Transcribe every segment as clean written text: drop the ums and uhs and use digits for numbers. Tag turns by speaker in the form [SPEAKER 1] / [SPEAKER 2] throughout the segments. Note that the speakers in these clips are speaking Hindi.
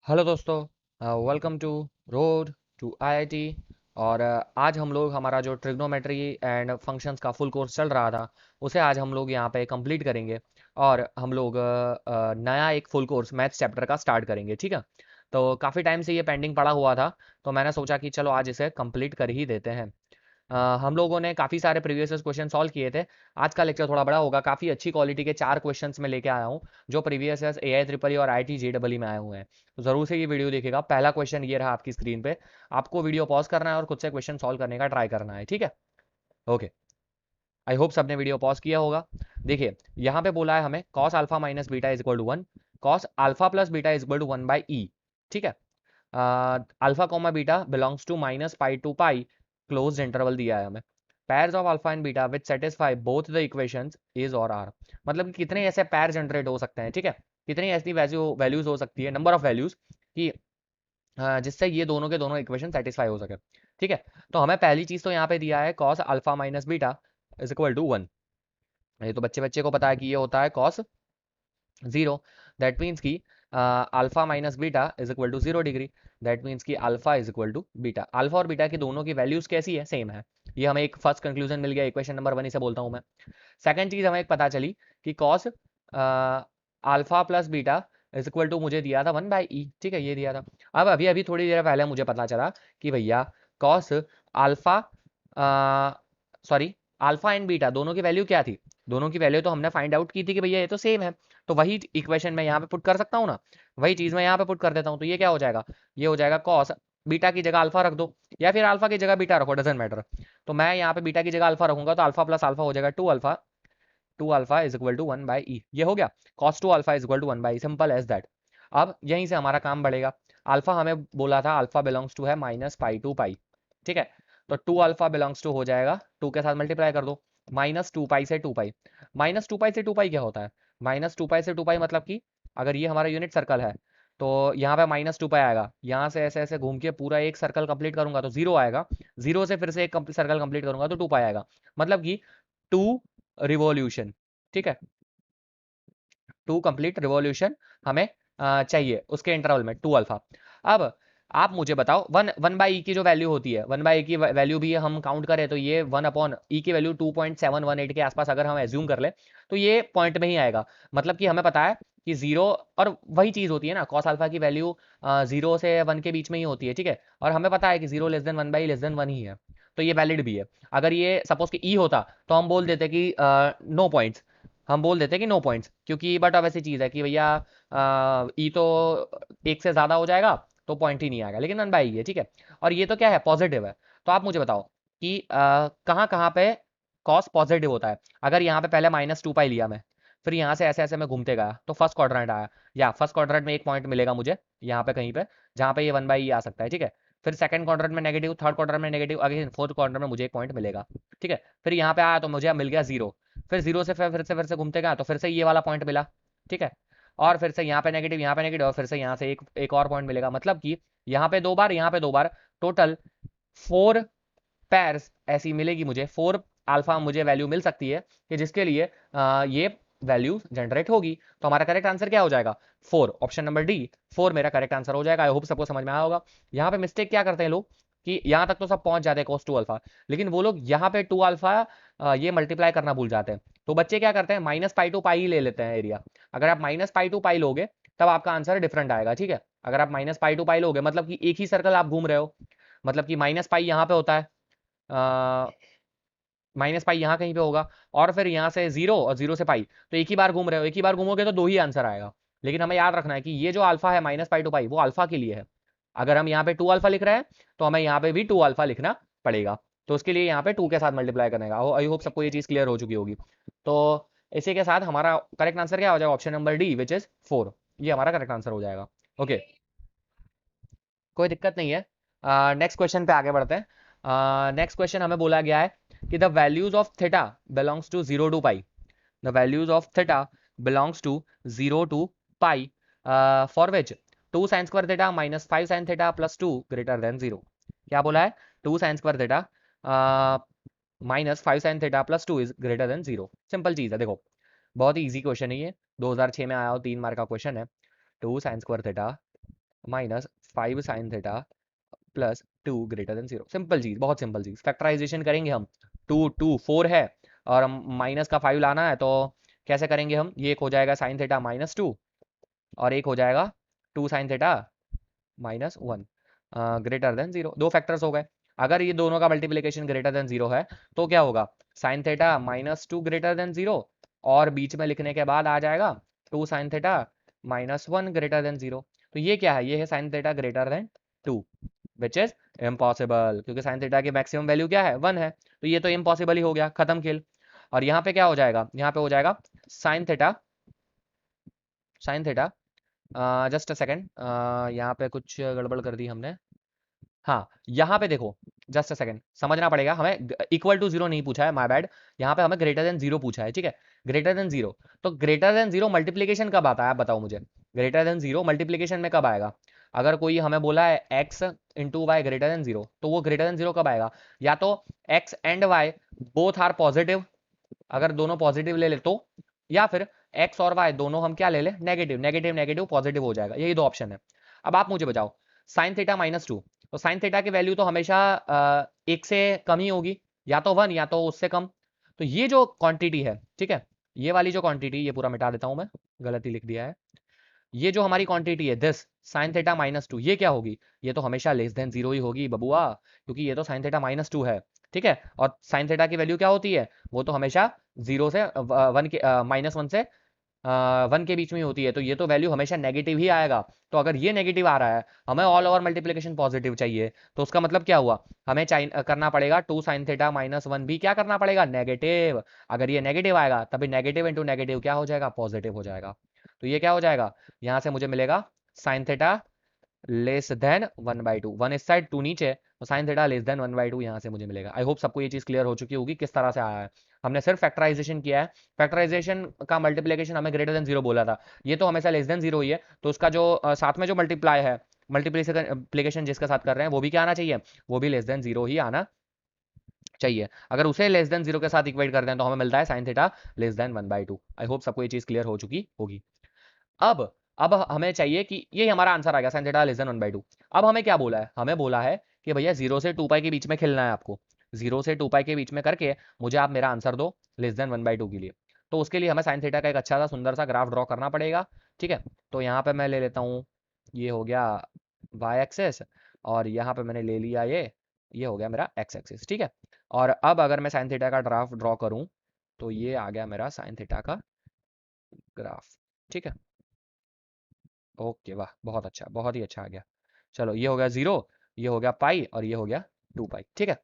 [SPEAKER 1] हेलो दोस्तों, welcome to road to IIT. और आज हम लोग हमारा जो ट्रिग्नोमेट्री एंड फंक्शंस का फुल कोर्स चल रहा था उसे आज हम लोग यहाँ पे कंप्लीट करेंगे। और हम लोग नया एक फुल कोर्स मैथ्स चैप्टर का स्टार्ट करेंगे, ठीक है। तो काफ़ी टाइम से ये पेंडिंग पड़ा हुआ था, तो मैंने सोचा कि चलो आज इसे कंप्लीट कर ही देते हैं। हम लोगों ने काफ़ी सारे प्रीवियस क्वेश्चन सॉल्व किए थे। आज का लेक्चर थोड़ा बड़ा होगा, काफ़ी अच्छी क्वालिटी के 4 क्वेश्चंस में लेके आया हूँ जो प्रीवियस एआई ट्रिपल ई और आईटी जेडबल में आए हुए हैं। तो ज़रूर से ये वीडियो देखिएगा। पहला क्वेश्चन ये रहा आपकी स्क्रीन पे। आपको वीडियो पॉज करना है और खुद से क्वेश्चन सॉल्व करने का ट्राई करना है, ठीक है। ओके, आई होप सबने वीडियो पॉज किया होगा। देखिए, यहाँ पे बोला है हमें cos alpha minus beta is equal to 1, cos alpha plus beta is equal to 1/e, ठीक है। Alpha comma beta belongs to minus pi to pi, closed interval दिया है हमें। Pairs of alpha and beta which satisfy both the equations is और आर। मतलब कि कितने ऐसे पैर जनरेट हो सकते हैं, ठीक है। कितनी ऐसी वैल्यूज हो सकती है, नंबर ऑफ वैल्यूज कि जिससे ये दोनों के दोनों इक्वेशन सेटिस्फाई हो सके, ठीक है। तो हमें पहली चीज तो यहाँ पे दिया है cos alpha minus beta is equal to 1। ये तो बच्चे बच्चे को पता है कि ये होता है कॉस 0। दैट मीन्स कि alpha minus beta is equal to 0 degree. That means कि alpha is equal to beta. Alpha और बीटा की दोनों की वैल्यूज कैसी है, सेम है। ये हमें एक फर्स्ट कंक्लूजन मिल गया, इक्वेशन नंबर 1 इसे बोलता हूँ मैं। सेकंड चीज हमें एक पता चली कि cos alpha plus beta is equal to मुझे दिया था 1/e, ठीक है, ये दिया था। अब अभी अभी थोड़ी देर पहले मुझे पता चला कि भैया cos alpha sorry alpha and beta दोनों की वैल्यू क्या थी। दोनों की वैल्यू तो हमने फाइंड आउट की थी कि भैया ये तो सेम है। तो वही इक्वेशन मैं यहाँ पे पुट कर सकता हूँ ना, वही चीज मैं यहाँ पे पुट कर देता हूँ। तो ये क्या हो जाएगा, ये हो जाएगा कॉस बीटा की जगह अल्फा रख दो, या फिर अल्फा की जगह बीटा रखो, डजेंट मैटर। तो मैं यहाँ पे बीटा की जगह अल्फा रखूंगा तो अल्फा प्लस अल्फा हो जाएगा 2 alpha. 2 alpha is equal to 1/e, ये हो गया। Cos 2 alpha is equal to 1/e, simple as that. अब यहीं से हमारा काम बढ़ेगा। अल्फा हमें बोला था अल्फा बिलोंग्स टू है माइनस पाई टू पाई, ठीक है। तो 2 अल्फा बिलोंग्स टू हो जाएगा, 2 के साथ मल्टीप्लाई कर दो, -2 पाई से 2 पाई। -2 पाई से 2 पाई क्या होता है, -2 पाई से 2 पाई मतलब कि अगर ये हमारा यूनिट सर्कल है तो यहाँ पे -2 पाई आएगा। यहाँ से ऐसे ऐसे घूम के पूरा एक सर्कल कंप्लीट करूंगा तो 0 आएगा। 0 से फिर से एक सर्कल कंप्लीट करूंगा तो 2 पाई आएगा। मतलब कि 2 रिवॉल्यूशन, ठीक है। 2 कंप्लीट रिवॉल्यूशन हमें चाहिए उसके इंटरवल में 2 अल्फा। अब आप मुझे बताओ 1/e की जो वैल्यू होती है, 1/e की वैल्यू भी हम काउंट करें तो ये 1/e की वैल्यू 2.718 के आसपास अगर हम एज्यूम कर ले तो ये पॉइंट में ही आएगा। मतलब कि हमें पता है कि 0, और वही चीज होती है ना, कॉस अल्फा की वैल्यू 0 से 1 के बीच में ही होती है, ठीक है। और हमें पता है कि 0 लेस देन 1/e ही है। तो ये वैलिड भी है। अगर ये सपोज कि ई होता तो हम बोल देते कि नो पॉइंट्स, हम बोल देते कि नो पॉइंट्स, क्योंकि बट अब ऐसी चीज है कि भैया ई तो 1 से ज्यादा हो जाएगा तो पॉइंट ही नहीं आएगा, लेकिन 1/e है, ठीक है। और ये तो क्या है, पॉजिटिव है। तो आप मुझे बताओ कि कहाँ कहाँ पे कॉस पॉजिटिव होता है। अगर यहाँ पे पहले -2 पाई लिया मैं, फिर यहाँ से ऐसे ऐसे मैं घूमते गया तो फर्स्ट क्वाड्रेंट आया, या फर्स्ट क्वाड्रेंट में एक पॉइंट मिलेगा मुझे यहाँ पे कहीं पे, जहाँ पे ये 1/e आ सकता है, ठीक है। फिर सेकंड क्वाड्रेंट में नेगेटिव, थर्ड क्वाड्रेंट में नेगेटिव, अगेन फोर्थ क्वाड्रेंट में मुझे एक पॉइंट मिलेगा, ठीक है। फिर यहाँ पे आया तो मुझे मिल गया 0। फिर 0 से फिर से घूमते गया तो फिर से ये वाला पॉइंट मिला, ठीक है। और फिर से यहाँ पे नेगेटिव, यहाँ पे नेगेटिव, और फिर से यहाँ से एक एक और पॉइंट मिलेगा। मतलब कि यहाँ पे 2 बार, यहाँ पे 2 बार, टोटल 4 पैर्स ऐसी मिलेगी मुझे। 4 अल्फा मुझे वैल्यू मिल सकती है कि जिसके लिए ये वैल्यू जनरेट होगी। तो हमारा करेक्ट आंसर क्या हो जाएगा, 4, ऑप्शन नंबर डी, 4 मेरा करेक्ट आंसर हो जाएगा। आई होप सबको समझ में आया होगा। यहाँ पे मिस्टेक क्या करते हैं लोग कि यहाँ तक तो सब पहुंच जाते हैं cos 2 अल्फा, लेकिन वो लोग यहाँ पे 2 अल्फा ये मल्टीप्लाई करना भूल जाते हैं। तो बच्चे क्या करते हैं, -पाई टू पाई ही ले लेते हैं एरिया। अगर आप -पाई टू पाई लोगे तब आपका आंसर डिफरेंट आएगा, ठीक है। अगर आप -पाई टू पाई लोगे मतलब कि एक ही सर्कल आप घूम रहे हो, मतलब कि -पाई यहाँ पे होता है, -पाई यहाँ कहीं पे होगा, और फिर यहाँ से 0 और 0 से पाई, तो एक ही बार घूम रहे हो, एक ही बार घूमोगे तो 2 ही आंसर आएगा। लेकिन हमें याद रखना है कि ये जो अल्फा है -पाई टू पाई वो अल्फा के लिए है। अगर हम यहाँ पे 2 अल्फा लिख रहे हैं तो हमें यहाँ पे भी 2 अल्फा लिखना पड़ेगा। तो उसके लिए यहाँ पे 2 के साथ मल्टीप्लाई करने का। आई होप सबको ये चीज क्लियर हो चुकी होगी। तो इसी के साथ हमारा करेक्ट आंसर क्या हो जाएगा, option number D which is 4, ये हमारा करेक्ट आंसर हो जाएगा। ओके, कोई दिक्कत नहीं है। नेक्स्ट क्वेश्चन पे आगे बढ़ते हैं। नेक्स्ट क्वेश्चन हमें बोला गया है कि the values of theta belongs to 0 to pi, the values of theta belongs to 0 to pi for which 2 sin² theta -5 sin theta +2 greater than 0। क्या बोला है, 2 sin² theta -5 sin theta +2 is greater than 0। सिंपल चीज है, देखो बहुत ही इजी क्वेश्चन है ये, 2006 में आया हो, 3 मार्क का क्वेश्चन है। 2 sin² theta minus 5 sign theta plus 2 greater than 0। सिंपल चीज, बहुत सिंपल चीज। फैक्टराइजेशन करेंगे हम, 4 है और माइनस का 5 लाना है, तो कैसे करेंगे हम? ये एक हो जाएगा साइन थीटा -2 और एक हो जाएगा 2 साइन थीटा -1 ग्रेटर देन 0। दो फैक्टर्स हो गए। अगर ये दोनों का मल्टीप्लीकेशन ग्रेटर देन 0 है तो क्या होगा? साइन थीटा -2 ग्रेटर देन 0 और बीच में लिखने के बाद आ जाएगा 2 साइन थीटा -1 ग्रेटर देन 0। तो ये क्या है? ये है sine theta greater than 2, which is impossible, क्योंकि साइन थीटा की मैक्सिमम वैल्यू क्या है? 1 है। तो ये तो इम्पॉसिबल ही हो गया, खत्म खेल। और यहाँ पे क्या हो जाएगा? यहाँ पे हो जाएगा sine theta, sine theta just a second, यहाँ पे कुछ गड़बड़ कर दी हमने। हाँ, यहाँ पे देखो, जस्ट अ सेकंड, समझना पड़ेगा हमें। इक्वल टू 0 नहीं पूछा है, माय बैड। यहाँ पे हमें ग्रेटर देन 0 पूछा है, ठीक है? Greater than 0। तो ग्रेटर देन 0 मल्टीप्लीकेशन कब आता है? आप बताओ मुझे। ग्रेटर देन 0 मल्टीप्लीकेशन में कब आएगा? अगर कोई हमें बोला है x into y greater than 0, तो वो ग्रेटर देन 0 कब आएगा? या तो x and y both are positive, अगर दोनों पॉजिटिव ले ले तो, या फिर x और y दोनों हम क्या ले ले? नेगेटिव। नेगेटिव नेगेटिव पॉजिटिव हो जाएगा। यही दो ऑप्शन है। अब आप मुझे बताओ, साइन थीटा -2, तो साइन थीटा की वैल्यू तो हमेशा 1 से कम ही होगी, या तो 1 या तो उससे कम। तो ये जो क्वांटिटी है, ठीक है, ये वाली जो क्वांटिटी, ये पूरा मिटा देता हूं मैं, गलती लिख दिया है। ये जो हमारी क्वांटिटी है दिस साइन थीटा -2, ये क्या होगी? ये तो हमेशा लेस देन 0 ही होगी बबुआ, क्योंकि ये तो साइन थीटा -2 है, ठीक है? और साइन थीटा की वैल्यू क्या होती है? वो तो हमेशा 0 से 1 के -1 से 1 के बीच में होती है। तो ये तो वैल्यू हमेशा नेगेटिव ही आएगा। तो अगर ये नेगेटिव आ रहा है, हमें ऑल ओवर मल्टीप्लिकेशन पॉजिटिव चाहिए, तो उसका मतलब क्या हुआ? हमें करना पड़ेगा 2 साइन थीटा -1 भी क्या करना पड़ेगा? नेगेटिव। अगर ये नेगेटिव आएगा, तभी नेगेटिव इंटू नेगेटिव क्या हो जाएगा? पॉजिटिव हो जाएगा। तो ये क्या हो जाएगा? यहाँ से मुझे मिलेगा साइन थीटा लेस देन 1/2, 1 इस साइड 2 नीचे, तो साइन थीटा लेस देन 1/2 यहाँ से मुझे मिलेगा। आई होप सबको ये चीज क्लियर हो चुकी होगी किस तरह से आया है। हमने सिर्फ फैक्टराइजेशन किया है। फैक्टराइजेशन का मल्टीप्लिकेशन हमें ग्रेटर देन 0 बोला था, ये तो हमेशा लेस देन 0 ही है। तो उसका जो साथ में जो मल्टीप्लाई है, मल्टीप्लिकेशन जिसके साथ कर रहे हैं, वो भी क्या आना चाहिए? वो भी लेस देन 0 ही आना चाहिए। अगर उसे लेस देन 0 के साथ इक्वेट कर दें तो हमें मिलता है साइन थीटा लेस देन 1/2। आई होप सबको ये चीज क्लियर हो चुकी होगी। अब हमें चाहिए कि ये हमारा आंसर आ गया, साइन थीटा लेस देन 1/2। अब हमें क्या बोला है? हमें बोला है कि भैया 0 से 2 पाई के बीच में खेलना है आपको। 0 से 2 पाई के बीच में करके मुझे आप मेरा आंसर दो लेस देन 1/2 के लिए। तो उसके लिए हमें साइन थीटा का एक अच्छा सा सुंदर सा ग्राफ ड्रॉ करना पड़ेगा, ठीक है? तो यहाँ पे मैं ले लेता हूँ, ये हो गया वाई एक्सेस, और यहाँ पे मैंने ले लिया ये हो गया मेरा एक्स एक्सिस, ठीक है? और अब अगर मैं साइन थीटा का ग्राफ ड्रॉ करूँ, तो ये आ गया मेरा साइन थीटा का ग्राफ, ठीक है? ओके, वाह, बहुत अच्छा, बहुत ही अच्छा आ गया। चलो, ये हो गया 0, ये हो गया पाई, और ये हो गया 2 पाई, ठीक है?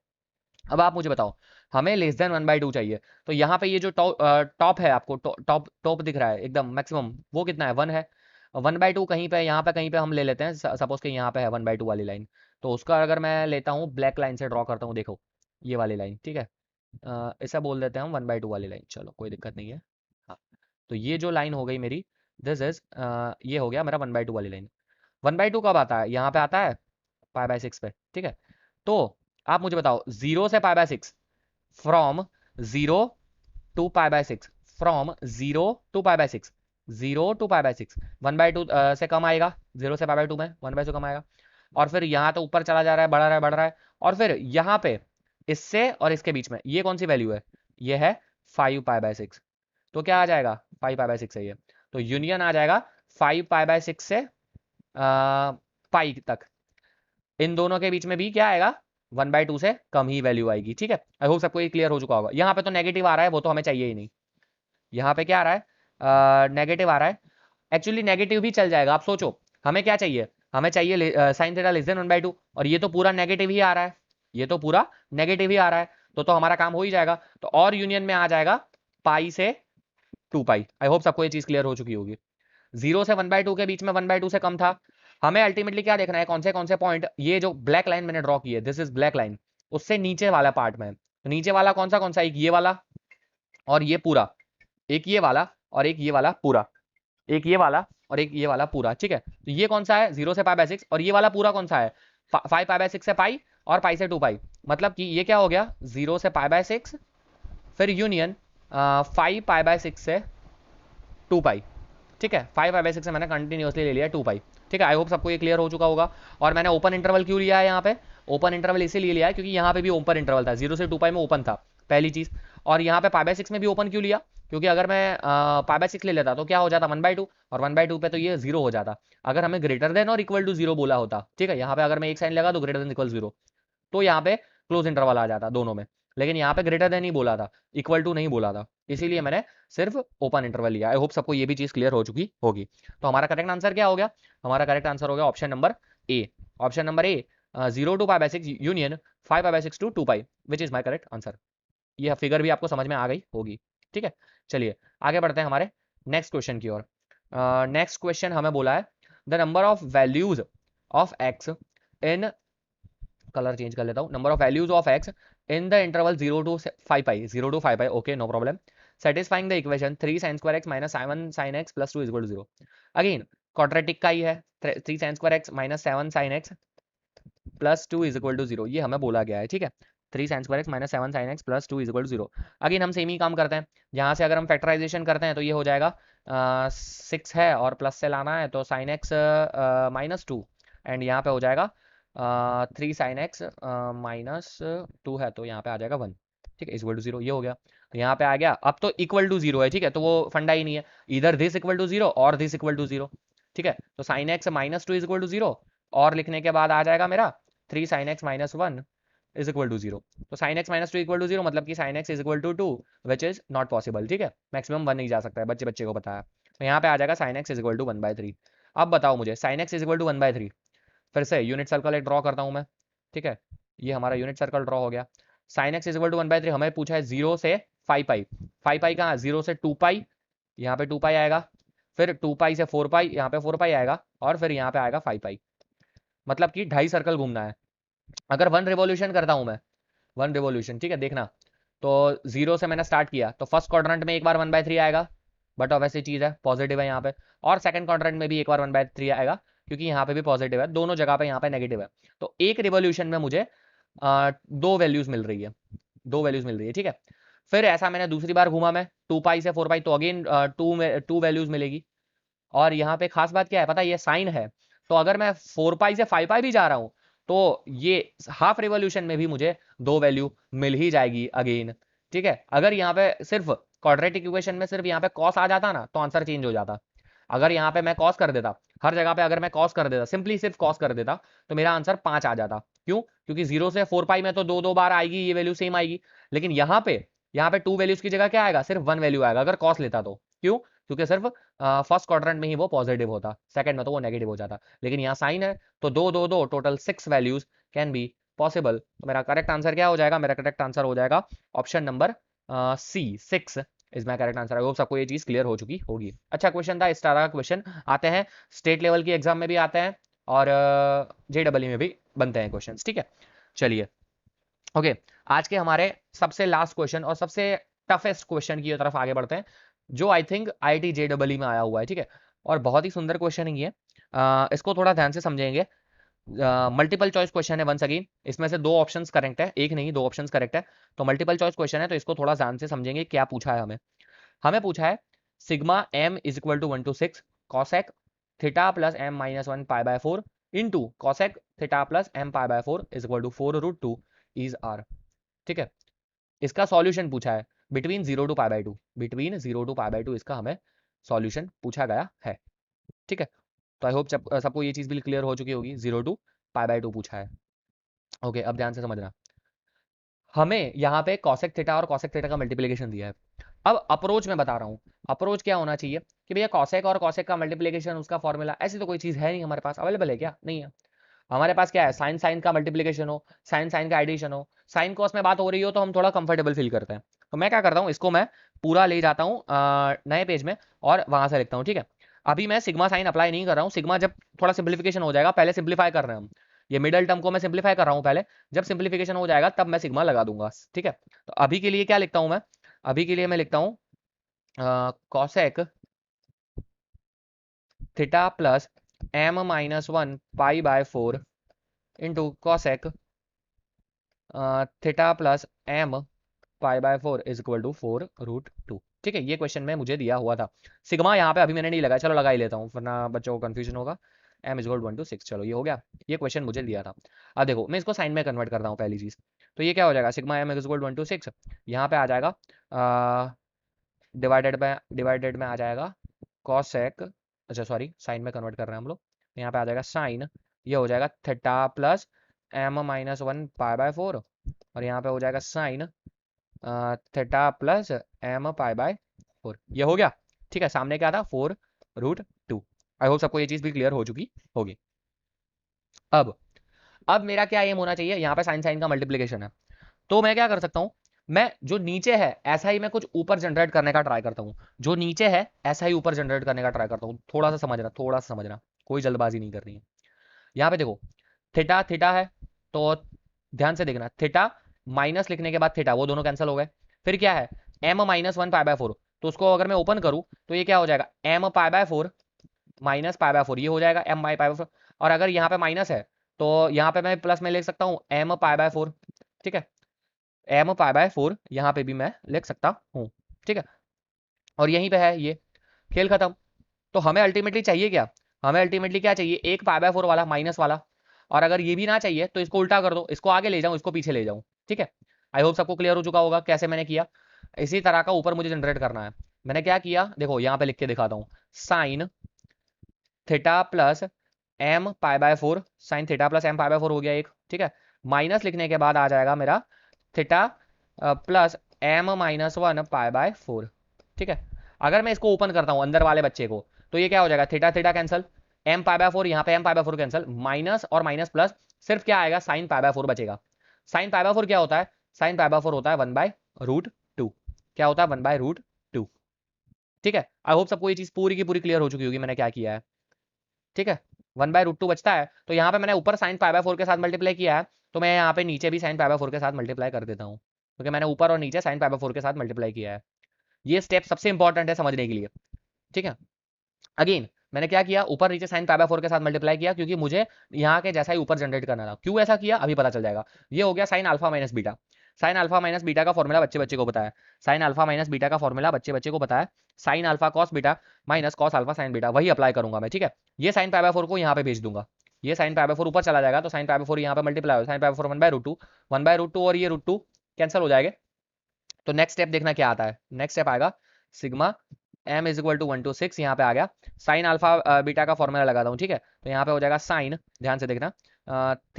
[SPEAKER 1] अब आप मुझे बताओ, हमें लेस देन 1/2 चाहिए। तो यहाँ पे ये जो टॉप है, आपको टॉप टॉप दिख रहा है एकदम मैक्सिमम, वो कितना है? 1 है। 1/2 कहीं पे, यहाँ पे कहीं पे हम ले लेते हैं, सपोज कि यहाँ पे है 1/2 वाली लाइन। तो उसका अगर मैं लेता हूँ, ब्लैक लाइन से ड्रॉ करता हूँ, देखो ये वाली लाइन, ठीक है? ऐसा बोल देते हैं हम 1/2 वाली लाइन, चलो कोई दिक्कत नहीं है। हाँ, तो ये जो लाइन हो गई मेरी, दिस इज, ये हो गया मेरा 1/2 वाली लाइन। 1/2 कब आता है? यहाँ पे आता है π/6 पे, ठीक है? तो आप मुझे बताओ, 0 से π/6, from 0 to π/6, from 0 to π/6, 0 to π/6, 1/2 से कम आएगा। 0 से π/2 में 1/2 कम आएगा। और फिर यहाँ तो ऊपर चला जा रहा है, बढ़ रहा है, बढ़ रहा है। और फिर यहाँ पे इससे और इसके बीच में ये कौन सी वैल्यू है? ये है 5π/6। तो क्या आ जाएगा? 5π/6 है ये। तो यूनियन आ जाएगा 5π/6 से पाई तक। इन दोनों के बीच में भी क्या आएगा? 1/2 से कम ही वैल्यू आएगी, ठीक है? आई होप सबको ये क्लियर हो चुका होगा। यहाँ पे तो नेगेटिव आ रहा है, वो तो हमें चाहिए ही नहीं। यहाँ पे क्या आ रहा है? नेगेटिव आ रहा है। एक्चुअली नेगेटिव भी चल जाएगा। आप सोचो, हमें क्या चाहिए? हमें चाहिए साइन थीटा लेस देन 1/2, और ये तो पूरा नेगेटिव ही आ रहा है, ये तो पूरा नेगेटिव ही आ रहा है। तो हमारा काम हो ही जाएगा। तो और यूनियन में आ जाएगा पाई से 2 पाई। आई होप सबको ये चीज क्लियर हो चुकी होगी। 0 से 1/2 के बीच में 1/2 से कम था। हमें अल्टीमेटली क्या देखना है? कौन से पॉइंट, ये जो ब्लैक लाइन मैंने ड्रॉ की है, दिस इज ब्लैक लाइन, उससे नीचे वाला पार्ट में। तो नीचे वाला कौन सा? एक ये वाला, और ये पूरा, एक ये वाला, और एक ये वाला पूरा, एक ये वाला और एक ये वाला पूरा, ठीक है? तो ये कौन सा है? 0 से π/6, और ये वाला पूरा कौन सा है? 5π/6 से पाई, और पाई से 2 पाई। मतलब कि ये क्या हो गया? 0 से π/6, फिर यूनियन 5π/6 से 2 पाई, ठीक है? 5π/6 से मैंने कंटिन्यूअसली ले लिया 2 पाई, ठीक है, आई होप सबको ये क्लियर हो चुका होगा। और मैंने ओपन इंटरवल क्यों लिया है यहाँ पे, ओपन इंटरवल इसीलिए लिया है क्योंकि यहाँ पे भी ओपन इंटरवल था, 0 से 2 पाई में ओपन था पहली चीज। और यहाँ पे पाई बाय 6 में भी ओपन क्यों लिया, क्योंकि अगर मैं पाई बाय 6 ले लेता तो क्या हो जाता 1/2, और 1/2 पे तो ये 0 हो जाता। अगर हमें ग्रेटर देन और इक्वल टू 0 बोला होता, ठीक है, यहाँ पे अगर मैं एक साइन लगा दो ग्रेटर देन इक्वल 0, तो यहाँ पे क्लोज इंटरवल आ जाता दोनों में। लेकिन यहाँ पे ग्रेटर देन ही बोला था, इक्वल टू नहीं बोला था, इसीलिए मैंने सिर्फ ओपन इंटरवल लिया। आई होप सबको ये भी चीज क्लियर हो चुकी होगी। तो हमारा करेक्ट आंसर क्या हो गया, हमारा करेक्ट आंसर हो गया option number A. Option number A, 0 to pi by 6 union 5 pi by 6 to 2 pi, which is my correct answer. ये फिगर भी आपको समझ में आ गई होगी। ठीक है, चलिए आगे बढ़ते हैं हमारे नेक्स्ट क्वेश्चन की ओर। नेक्स्ट क्वेश्चन हमें बोला है the number of values of x in, colour change कर लेता हूँ, number of values of x in the interval 0 to 5 pi, 0 to 5 pi, okay no problem, satisfying the equation 3 sin square x minus 7 sin x plus 2 is equal to 0। Again quadratic का ही है, 3 sin square x minus 7 sin x plus 2 is equal to 0, ये हमें बोला गया है। ठीक है, 3 sin square x minus 7 sin x plus 2 is equal to 0। Again हम सेम ही काम करते हैं, यहाँ से अगर हम फैक्टराइजेशन करते हैं तो ये हो जाएगा 6 है और प्लस से लाना है तो sin x माइनस 2, एंड यहाँ पे हो जाएगा 3 sin x माइनस 2 है तो यहाँ पे आ जाएगा 1। ठीक है, इक्वल टू 0, ये हो गया। तो यहाँ पे आ गया, अब तो इक्वल टू 0 है, ठीक है, तो वो फंडा ही नहीं है, इधर दिस इक्वल टू 0 और दिस इक्वल टू 0। ठीक है, तो sin x minus 2 is equal to 0, और लिखने के बाद आ जाएगा मेरा 3 sin x minus 1 is equal to 0। तो sin x minus 2 equal to 0 मतलब कि sin x is equal to 2, which is not possible. ठीक है, मैक्सिमम 1 नहीं जा सकता है, बच्चे बच्चे को पता है। तो यहाँ पे आ जाएगा sin x is equal to 1/3। अब बताओ मुझे sin x is equal to 1/3, फिर से यूनिट सर्कल एक ड्रॉ करता हूं मैं। ठीक है, ये हमारा यूनिट सर्कल ड्रॉ हो गया। sin x is equal to 1/3 हमें पूछा है 0 से 5 पाई, 5 पाई कहाँ, 0 से 2 पाई, यहाँ पे 2 पाई आएगा, फिर 2 पाई से 4 पाई, यहाँ पे 4 पाई आएगा, और फिर यहाँ पे आएगा 5 पाई, मतलब कि 2.5 सर्कल घूमना है। अगर 1 रिवॉल्यूशन करता हूं मैं, 1 रिवॉल्यूशन, ठीक है, देखना, तो 0 से मैंने स्टार्ट किया तो फर्स्ट क्वाड्रेंट में एक बार 1/3 आएगा, बट ऑब्वियसली चीज है पॉजिटिव है यहाँ पे, और सेकंड क्वाड्रेंट में भी एक बार 1/3 आएगा क्योंकि यहाँ पे भी पॉजिटिव है, दोनों जगह पे यहाँ पे नेगेटिव है। तो एक रिवॉल्यूशन में मुझे 2 वैल्यूज मिल रही है, 2 वैल्यूज मिल रही है। ठीक है, फिर ऐसा मैंने दूसरी बार घूमा मैं 2 पाई से 4 पाई, तो अगेन 2 वैल्यूज मिलेगी। और यहाँ पे खास बात क्या है पता है, ये साइन है, तो अगर मैं 4 पाई से 5 पाई भी जा रहा हूँ तो ये हाफ रिवॉल्यूशन में भी मुझे 2 वैल्यू मिल ही जाएगी अगेन। ठीक है, अगर यहाँ पे सिर्फ क्वाड्रेटिक इक्वेशन में सिर्फ यहाँ पे कॉस आ जाता ना तो आंसर चेंज हो जाता। अगर यहाँ पे मैं कॉस कर देता, हर जगह पे अगर मैं कॉस कर देता, सिंपली सिर्फ कॉस कर देता, तो मेरा आंसर 5 आ जाता। क्यों, क्योंकि 0 से 4 पाई में तो दो दो बार आएगी, ये वैल्यू सेम आएगी। लेकिन यहाँ पे 2 वैल्यूज की जगह क्या आएगा, सिर्फ 1 वैल्यू आएगा अगर कॉस लेता तो। क्यों, क्योंकि सिर्फ फर्स्ट क्वाड्रेंट में ही वो पॉजिटिव होता, सेकंड में तो वो नेगेटिव हो जाता। लेकिन यहाँ साइन है तो दो दो दो total 6 values can be possible. तो मेरा करेक्ट आंसर क्या हो जाएगा, मेरा करेक्ट आंसर हो जाएगा option number C, 6 is my correct answer. I hope सबको ये चीज क्लियर हो चुकी होगी। अच्छा क्वेश्चन था, इस तरह का क्वेश्चन आते हैं स्टेट लेवल की एग्जाम में भी आते हैं और JEE में भी बनते हैं क्वेश्चन। ठीक है, चलिए ओके, आज के हमारे सबसे लास्ट क्वेश्चन और सबसे टफेस्ट क्वेश्चन की तरफ आगे बढ़ते हैं, जो आई थिंक IIT JEE में आया हुआ है। ठीक है, और बहुत ही सुंदर क्वेश्चन है ये, इसको थोड़ा ध्यान से समझेंगे। मल्टीपल चॉइस क्वेश्चन है, वंस अगेन इसमें से 2 ऑप्शंस करेक्ट है, एक नहीं 2 ऑप्शंस करेक्ट है, तो मल्टीपल चॉइस क्वेश्चन है, तो इसको थोड़ा ध्यान से समझेंगे क्या पूछा है हमें। हमें पूछा है sigma m is equal to 1 to 6 cosec theta plus m minus 1 pi by 4 into cosec theta plus m pi by 4 is equal to 4√2 is r। ठीक है, इसका सॉल्यूशन पूछा है between 0 to pi by 2, between 0 to pi by 2 इसका हमें सॉल्यूशन पूछा गया है। ठीक है, तो आई होप सबको ये चीज भी क्लियर हो चुकी होगी, 0 टू पाई बाय 2 पूछा है। ओके, अब ध्यान से समझना, हमें यहाँ पे कॉसेक थीटा और कॉसेक थीटा का मल्टीप्लिकेशन दिया है। अब अप्रोच में बता रहा हूँ, अप्रोच क्या होना चाहिए कि भैया कॉसेक और कॉसेक का मल्टीप्लिकेशन उसका फॉर्मूला, ऐसी तो कोई चीज है नहीं हमारे पास, अवेलेबल है क्या, नहीं है। हमारे पास क्या है, साइन साइन का मल्टीप्लिकेशन हो, साइन साइन का एडिशन हो, साइन कॉस में बात हो रही हो तो हम थोड़ा कंफर्टेबल फील करते हैं। तो मैं क्या करता हूँ, इसको मैं पूरा ले जाता हूँ नए पेज में और वहां से लिखता हूँ। ठीक है, अभी मैं सिग्मा साइन अप्लाई नहीं कर रहा हूँ, सिग्मा जब थोड़ा सिंप्लीफिकेशन हो जाएगा, पहले सिंप्लीफाई कर रहे हैं हम, ये मिडल टर्म को मैं सिंप्लीफाई कर रहा हूँ पहले, जब सिंप्लीफिकेशन हो जाएगा तब मैं सिग्मा लगा दूंगा। ठीक है, तो अभी के लिए क्या लिखता हूँ मैं, अभी के लिए मैं लिखता हूँ cosec theta plus m minus 1 pi by 4 into cosec theta plus m pi by 4 is equal to 4√2। ठीक है, ये क्वेश्चन में मुझे दिया हुआ था। सिग्मा यहाँ पे अभी मैंने नहीं लगाया, चलो लगा ही लेता हूँ वरना बच्चों को कंफ्यूजन होगा। m is equal to 1/6। चलो ये हो गया, ये क्वेश्चन मुझे दिया था। अब देखो मैं इसको साइन में कन्वर्ट करता हूँ पहली चीज। तो ये क्या हो जाएगा, sigma m is equal to 1/6, यहाँ पे आ जाएगा डिवाइडेड में आ जाएगा कॉसेक, अच्छा सॉरी साइन में कन्वर्ट कर रहे हैं हम लोग, तो यहाँ पे आ जाएगा साइन, ये हो जाएगा थीटा प्लस m-1 π/4, और यहाँ पे हो जाएगा साइन थीटा प्लस m π/4। ये हो गया, ठीक है। सामने क्या था, 4√2। आई होप सबको ये चीज भी क्लियर हो चुकी होगी। अब मेरा क्या एम होना चाहिए, यहाँ पे साइन साइन का मल्टीप्लीकेशन है, तो मैं क्या कर सकता हूँ, मैं जो नीचे है ऐसा ही मैं कुछ ऊपर जनरेट करने का ट्राई करता हूँ, जो नीचे है ऐसा ही ऊपर जनरेट करने का ट्राई करता हूँ। थोड़ा सा समझना, थोड़ा सा समझना, कोई जल्दबाजी नहीं करनी है। यहाँ पे देखो थीटा थीटा है, तो ध्यान से देखना, थीटा माइनस लिखने के बाद थीटा, वो दोनों कैंसिल हो गए। फिर क्या है, m-1 π/4, तो उसको अगर मैं ओपन करूँ तो ये क्या हो जाएगा, m π/4 माइनस π/4, ये हो जाएगा m/π/4। और अगर यहाँ पे माइनस है तो यहाँ पे मैं प्लस में लिख सकता हूँ m π/4, ठीक है। m π/4 यहाँ पे भी मैं लिख सकता हूँ, ठीक है। और यहीं पे है ये, खेल खत्म। तो हमें अल्टीमेटली चाहिए क्या, हमें अल्टीमेटली क्या चाहिए, एक π/4 वाला माइनस वाला। और अगर ये भी ना चाहिए तो इसको उल्टा कर दो, इसको आगे ले जाऊं, इसको पीछे ले जाऊं, ठीक है। आई होप सबको क्लियर हो चुका होगा कैसे मैंने किया। इसी तरह का ऊपर मुझे जनरेट करना है। मैंने क्या किया, देखो यहाँ पे लिख के दिखाता हूँ, sine theta plus m π/4, sine theta plus m π/4 हो गया एक, ठीक है। माइनस लिखने के बाद आ जाएगा मेरा थीटा प्लस m-1 π/4, ठीक है। अगर मैं इसको ओपन करता हूं अंदर वाले बच्चे को, तो ये क्या हो जाएगा, थीटा थीटा कैंसिल, m π/4 यहाँ पे m π/4 कैंसिल, माइनस और माइनस प्लस, सिर्फ क्या आएगा, साइन π/4 बचेगा। साइन π/4 क्या होता है, साइन π/4 होता है 1/√2। क्या होता है, 1/√2, ठीक है। आई होप सबको ये चीज पूरी की पूरी क्लियर हो चुकी होगी मैंने क्या किया है, ठीक है। 1/√2 बचता है, तो यहाँ पे मैंने ऊपर साइन π/4 के साथ मल्टीप्लाई किया है, तो मैं यहाँ पे नीचे भी साइन π/4 के साथ मल्टीप्लाई कर देता हूँ, क्योंकि मैंने ऊपर और नीचे साइन π/4 के साथ मल्टीप्लाई किया है। ये स्टेप सबसे इंपॉर्टेंट है समझने के लिए, ठीक है। अगेन मैंने क्या किया, ऊपर नीचे साइन π/4 के साथ मल्टीप्लाई किया, क्योंकि मुझे यहाँ के जैसा ही ऊपर जनरेट करना था। क्यों ऐसा किया अभी पता चल जाएगा। ये हो गया sine alpha minus beta. Sine alpha minus beta का फॉर्मूला बच्चे बच्चे को बताया, साइन अल्फा माइनस बीटा का फॉर्मूला बच्चे बच्चे को बताया, sine alpha cos beta minus cos alpha sign beta, वही अप्लाई करूंगा मैं, ठीक है। ये साइन π/4 को यहाँ पे भेज दूंगा, ये साइन π/4 ऊपर चला जाएगा, तो साइन π/4 यहाँ पे मल्टीप्लाई हो, साइन π/4 1/√2, 1/√2 और ये √2 कैंसिल हो जाएगा। तो नेक्स्ट स्टेप देखना क्या आता है, नेक्स्ट स्टेप आएगा sigma m is equal to 1/6, यहाँ पे आ गया साइन अल्फा बीटा का फॉर्मूला लगाता हूँ, ठीक है। तो यहाँ पे हो जाएगा साइन, ध्यान से देखना,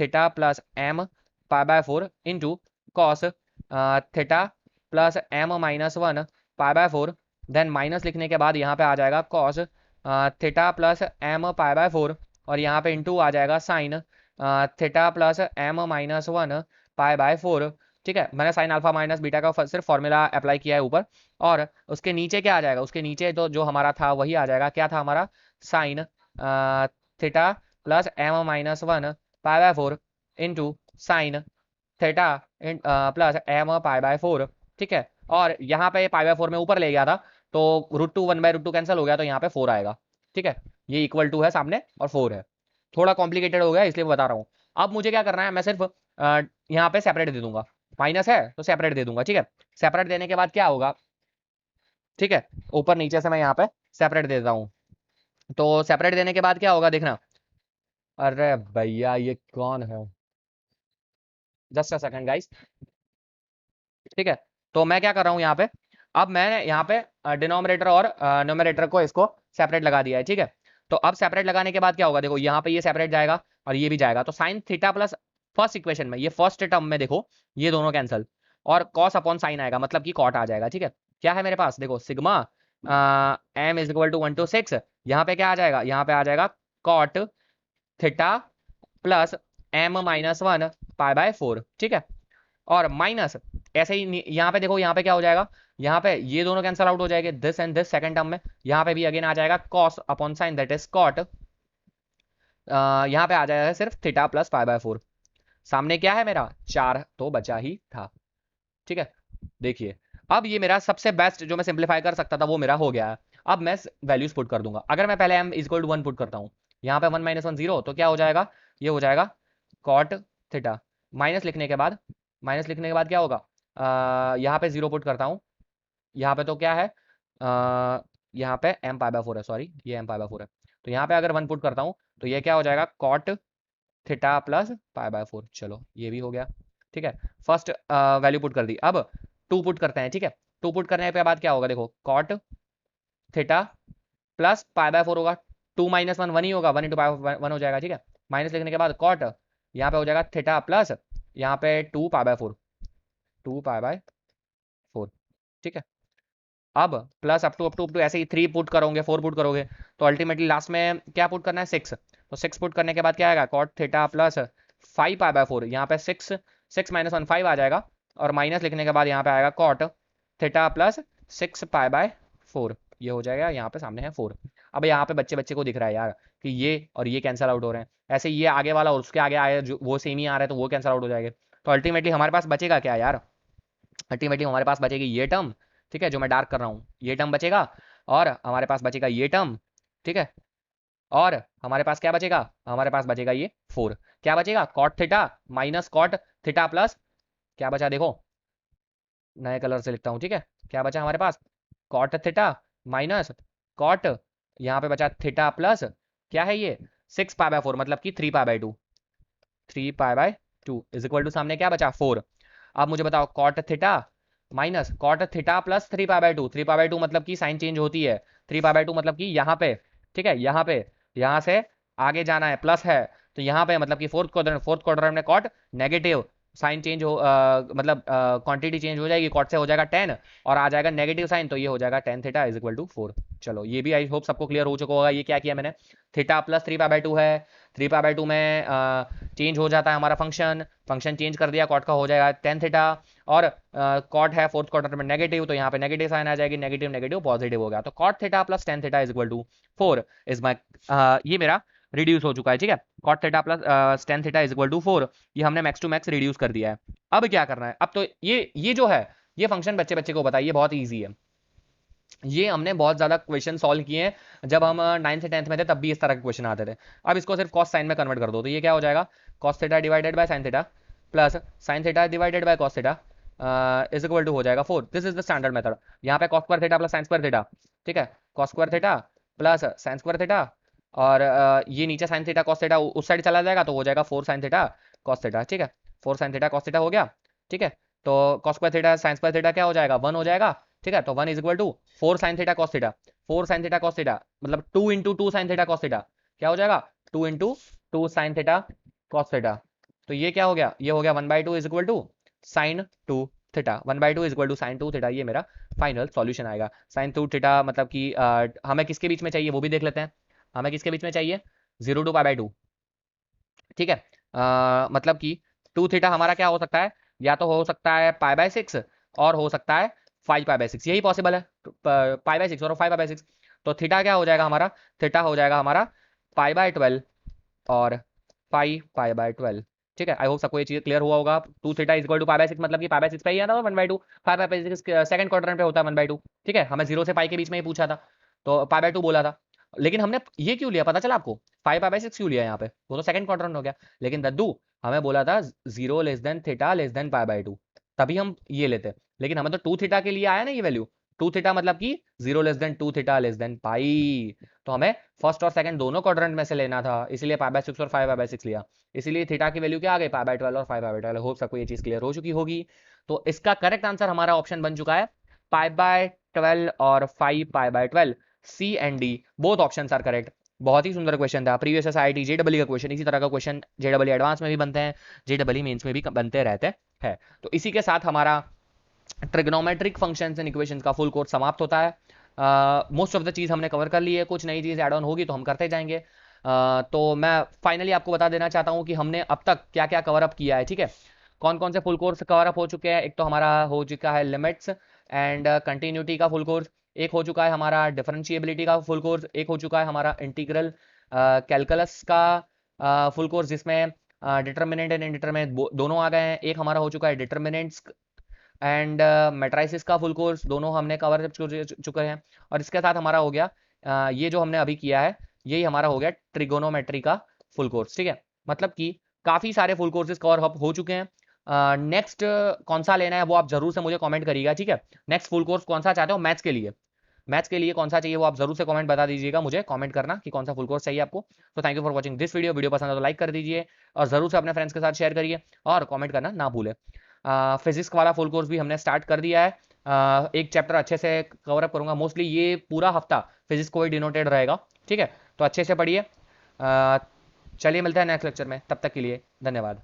[SPEAKER 1] theta plus m π/4 into cos theta plus m-1 π/4, then minus लिखने के बाद यहाँ पे आ जाएगा कॉस थीटा प्लस m π/4, और यहाँ पे इंटू आ जाएगा साइन थीटा प्लस m-1 π/4, ठीक है। मैंने साइन अल्फा माइनस बीटा का सिर्फ फॉर्मूला अप्लाई किया है ऊपर, और उसके नीचे क्या आ जाएगा, उसके नीचे तो जो हमारा था वही आ जाएगा, क्या था हमारा, sine theta plus m-1 π/4 into sine theta plus m π/4, ठीक है। और यहाँ पे π/4 में ऊपर ले गया था, तो √2 1/√2 कैंसिल हो गया, तो यहाँ पे 4 आएगा, ठीक है। ये इक्वल टू है सामने और 4 है, थोड़ा कॉम्प्लिकेटेड हो गया इसलिए बता रहा हूँ। अब मुझे क्या करना है, मैं सिर्फ यहाँ पे सेपरेट दे दूंगा, माइनस है तो सेपरेट दे दूंगा, ठीक है। सेपरेट देने के बाद क्या होगा, ठीक है, ऊपर नीचे से मैं यहाँ पे सेपरेट दे देता हूँ। तो सेपरेट देने के बाद क्या होगा देखना, अरे भैया ये कौन है, जस्ट अ सेकंड गाइस, ठीक है। तो मैं क्या कर रहा हूँ यहाँ पे, अब मैंने यहाँ पे डिनोमिनेटर और न्यूमरेटर को इसको सेपरेट लगा दिया है, ठीक है। तो अब सेपरेट लगाने के बाद क्या होगा, देखो यहाँ पे ये सेपरेट जाएगा और ये भी जाएगा, तो sign theta plus first equation में, ये फर्स्ट टर्म में देखो ये दोनों कैंसिल, और कॉस अपॉन साइन आएगा, मतलब कि कॉट आ जाएगा, ठीक है। क्या है मेरे पास, देखो sigma m is equal to 1/6, यहाँ पे क्या आ जाएगा, यहाँ पे आ जाएगा कॉट थीटा प्लस m-1 π/4, ठीक है। और माइनस ऐसे ही यहाँ पे देखो, यहाँ पे क्या हो जाएगा, यहाँ पे ये दोनों कैंसिल आउट हो जाएंगे, this and this second term में, यहाँ पे भी अगेन आ जाएगा cos upon sine that is cot, यहाँ पे आ जाएगा सिर्फ थीटा प्लस π/4। सामने क्या है मेरा, 4 तो बचा ही था, ठीक है। देखिए अब ये मेरा सबसे बेस्ट जो मैं सिंप्लीफाई कर सकता था वो मेरा हो गया है। अब मैं वैल्यूज पुट कर दूंगा, अगर मैं पहले m is equal to 1 put करता हूँ, यहाँ पे 1 - 1 0, तो क्या हो जाएगा, ये हो जाएगा कॉट थीटा, माइनस लिखने के बाद, माइनस लिखने के बाद क्या होगा, यहाँ पे 0 पुट करता हूँ, यहाँ पे तो क्या है, यहाँ पे m π/4 है, सॉरी ये m π/4 है, तो यहाँ पे अगर 1 पुट करता हूँ तो ये क्या हो जाएगा, cot theta plus pi by 4। चलो ये भी हो गया, ठीक है। फर्स्ट वैल्यू पुट कर दी। अब 2 पुट करते हैं, ठीक है। 2 पुट करने के बाद क्या होगा, देखो cot theta plus pi by 4 होगा। 2 माइनस 1 1 ही होगा, 1 इंटू पाई 1 हो जाएगा, ठीक है। माइनस लिखने के बाद कॉट यहाँ पे हो जाएगा थीटा प्लस यहाँ पे 2 पाई बाय 4, 2 पाई बाय 4, ठीक है। अब प्लस अप टू ऐसे ही 3 पुट करोगे, 4 पुट करोगे तो अल्टीमेटली लास्ट में क्या पुट करना है, 6। तो 6 पुट करने के बाद क्या आएगा, cot theta plus 5 pi by 4। यहाँ पे 6 माइनस 1 5 आ जाएगा, और माइनस लिखने के बाद यहाँ पे आएगा cot theta plus 6 pi by 4। ये हो जाएगा, यहाँ पे सामने है 4। अब यहाँ पे बच्चे बच्चे को दिख रहा है यार कि ये और ये कैंसिल आउट हो रहे हैं, ऐसे ये आगे वाला और उसके आगे आए जो वो सेम ही आ रहे हैं तो वो कैंसिल आउट हो जाएंगे। तो अल्टीमेटली हमारे पास बचेगा क्या यार, अल्टीमेटली हमारे पास बचेगी ये टर्म, ठीक है, जो मैं डार्क कर रहा हूँ, ये टर्म बचेगा। और हमारे पास बचेगा ये टर्म, ठीक है। और हमारे पास क्या बचेगा, हमारे पास बचेगा ये 4। क्या बचेगा, cot theta minus cot theta plus क्या बचा, देखो नए कलर से लिखता हूँ, ठीक है। क्या बचा हमारे पास, कॉट थीटा माइनस कॉट, यहाँ पे बचा थीटा प्लस क्या है ये 6 पाई बाय 4, मतलब कि 3 pi by 2, 3 pi by 2 is equal to सामने क्या बचा 4। अब मुझे बताओ cot theta minus cot theta plus 3 pi by 2, 3 pi by 2 मतलब कि साइन चेंज होती है, 3 पाई बाय 2 मतलब कि यहाँ पे, ठीक है, यहाँ पे, यहाँ से आगे जाना है प्लस है, तो यहाँ पे मतलब कि फोर्थ क्वाड्रेंट में कॉट नेगेटिव साइन चेंज हो मतलब क्वांटिटी चेंज हो जाएगी, कॉट से हो जाएगा 10 और आ जाएगा नेगेटिव साइन, तो ये हो जाएगा 10 थीटा इज इक्वल टू 4। चलो ये भी आई होप सबको क्लियर हो चुका होगा। ये क्या किया मैंने, थीटा प्लस 3 पाई बाय 2 है, 3 पाई बाय 2 में चेंज हो जाता है हमारा फंक्शन, फंक्शन चेंज कर दिया, कॉट का हो जाएगा 10 थीटा। और कॉट है फोर्थ क्वार्टर में नेगेटिव, तो यहाँ पे नेगेटिव साइन आ जाएगी, नेगेटिव नेगेटिव पॉजिटिव हो गया, तो cot theta plus 10 theta is equal to 4 is my, ये मेरा रिड्यूस हो चुका है, ठीक है। Cot theta plus 10 theta is equal to 4, ये हमने मैक्स टू मैक्स रिड्यूस कर दिया है। अब क्या करना है, अब तो ये जो है ये फंक्शन बच्चे बच्चे को बताइए, बहुत ईजी है। ये हमने बहुत ज्यादा क्वेश्चन सॉल्व किए हैं, जब हम 9th से 10th में थे तब भी इस तरह के क्वेश्चन आते थे। अब इसको सिर्फ कॉस साइन में कन्वर्ट कर दो, तो ये क्या हो जाएगा, cos theta divided by sine theta plus sine theta divided by cos theta is equal to हो जाएगा 4। This is the standard method. यहाँ पे cos square theta plus sine square theta, ठीक है, cos square theta plus sine square theta, और ये नीचे साइन थीटा कॉस थीटा उस साइड चला जाएगा तो हो जाएगा 4 साइन थीटा कॉस थीटा, ठीक है। 4 साइन थीटा कॉस थीटा हो गया, ठीक है। तो cos square theta sine square theta क्या हो जाएगा, 1 हो जाएगा, ठीक है। तो 1 is equal to 4 sine theta cos theta, 4 sine theta cos theta मतलब 2 into 2 sine theta cos theta, क्या हो जाएगा 2 into 2 sine theta cos theta. तो ये क्या हो गया, ये हो गया 1/2 is equal to sine 2 theta, 1/2 is equal to sine 2 theta. ये मेरा फाइनल सॉल्यूशन आएगा। साइन 2 थीटा मतलब कि हमें किसके बीच में चाहिए वो भी देख लेते हैं। हमें किसके बीच में चाहिए, 0 टू पाई/2, ठीक है। मतलब कि 2 थीटा हमारा क्या हो सकता है, या तो हो सकता है पाई/6 और हो सकता है 5 पाई/6, यही पॉसिबल है, पाई/6 और 5 पाई/6। तो थीटा क्या हो जाएगा हमारा, थीटा हो जाएगा हमारा पाई/12 और पाई/12, ठीक है। आई होप सबको ये चीज क्लियर हुआ होगा। 2 थीटा इज इक्वल टू पाई/6 मतलब कि पाई/6 पे ही आता है 1/2, 5 पाई/6 सेकंड क्वाड्रेंट पे होता है 1/2, ठीक है। हमें 0 से पाई के बीच में ही पूछा था तो पाई/2 बोला था, लेकिन हमने ये क्यों लिया पता चला आपको, 5 पाई/6 क्यों लिया यहाँ पे, वो तो सेकंड क्वाड्रेंट हो गया। लेकिन दद्दू हमें बोला था 0 less than theta less than पाई/2, तभी हम ये लेते। लेकिन हमें तो 2 थीटा के लिए आया ना ये वैल्यू, 2 थीटा मतलब कि 0 less than 2 theta less than pi, तो हमें फर्स्ट और सेकंड दोनों क्वाड्रेंट में से लेना था, इसलिए पाई/6 और 5 पाई/6 लिया। इसीलिए थीटा की वैल्यू क्या आ गई, पाई/12 और 5 पाई/12। होप सबको ये चीज क्लियर हो चुकी होगी। तो इसका करेक्ट आंसर हमारा ऑप्शन बन चुका है पाई/12 और 5 पाई/12। C and D both options are correct. बहुत ही सुंदर क्वेश्चन था, प्रीवियस एसआईटी जेडब्ल्यू का क्वेश्चन, इसी तरह का क्वेश्चन जेडब्ल्यू एडवांस में भी बनते हैं, जेडब्ल्यू मेंस में भी बनते रहते हैं। तो इसी के साथ हमारा ट्रिग्नोमेट्रिक फंक्शंस एंड इक्वेशंस का फुल कोर्स समाप्त होता है। मोस्ट ऑफ द चीज़ हमने कवर कर ली है, कुछ नई चीज़ ऐड ऑन होगी तो हम करते जाएंगे। तो मैं फाइनली आपको बता देना चाहता हूँ कि हमने अब तक क्या क्या कवर अप किया है, ठीक है। कौन कौन से फुल कोर्स कवर अप हो चुके हैं, एक तो हमारा हो चुका है लिमिट्स एंड कंटिन्यूटी का फुल कोर्स, एक हो चुका है हमारा डिफरेंशिएबिलिटी का फुल कोर्स, एक हो चुका है हमारा इंटीग्रल कैलकुलस का फुल कोर्स जिसमें डिटर्मिनेंट एंड इंडिटरमिनेंट दोनों आ गए हैं, एक हमारा हो चुका है डिटर्मिनेंट्स एंड मैट्राइसिस का फुल कोर्स, दोनों हमने कवर चुके हैं। और इसके साथ हमारा हो गया ये जो हमने अभी किया है यही हमारा हो गया ट्रिगोनोमेट्री का फुल कोर्स, ठीक है। मतलब कि काफ़ी सारे फुल कोर्सेज कवर अप हो चुके हैं। नेक्स्ट कौन सा लेना है वो आप जरूर से मुझे कमेंट करिएगा, ठीक है। नेक्स्ट फुल कोर्स कौन सा चाहते हो मैथ्स के लिए, मैथ्स के लिए कौन सा चाहिए वो आप जरूर से कमेंट बता दीजिएगा, मुझे कमेंट करना कि कौन सा फुल कोर्स चाहिए आपको। तो thank you for watching this video. Video पसंद है तो लाइक कर दीजिए और जरूर से अपने फ्रेंड्स के साथ शेयर करिए और कमेंट करना ना भूलें। फिजिक्स वाला फुल कोर्स भी हमने स्टार्ट कर दिया है। एक चैप्टर अच्छे से कवर अप करूंगा, मोस्टली ये पूरा हफ्ता फिजिक्स को ही डिनोटेड रहेगा। ठीक है, तो अच्छे से पढ़िए। चलिए मिलते हैं नेक्स्ट लेक्चर में, तब तक के लिए धन्यवाद।